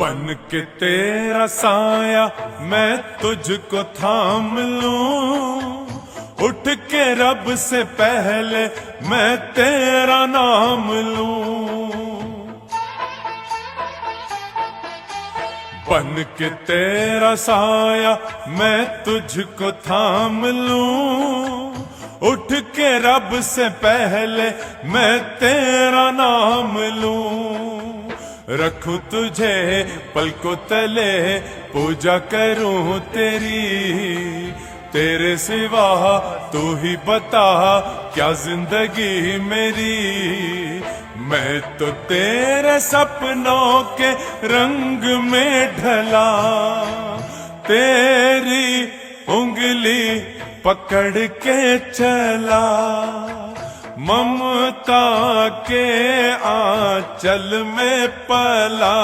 बन के तेरा साया मैं तुझको थाम लूं, उठ के रब से पहले मैं तेरा नाम लूं। बन के तेरा साया मैं तुझको थाम लूं, उठ के रब से पहले मैं तेरा नाम लूं। रखूं तुझे पलकों तले, पूजा करूं तेरी, तेरे सिवा तू ही बता क्या जिंदगी मेरी। मैं तो तेरे सपनों के रंग में ढला, तेरी उंगली पकड़ के चला, ममता के आंचल में पला।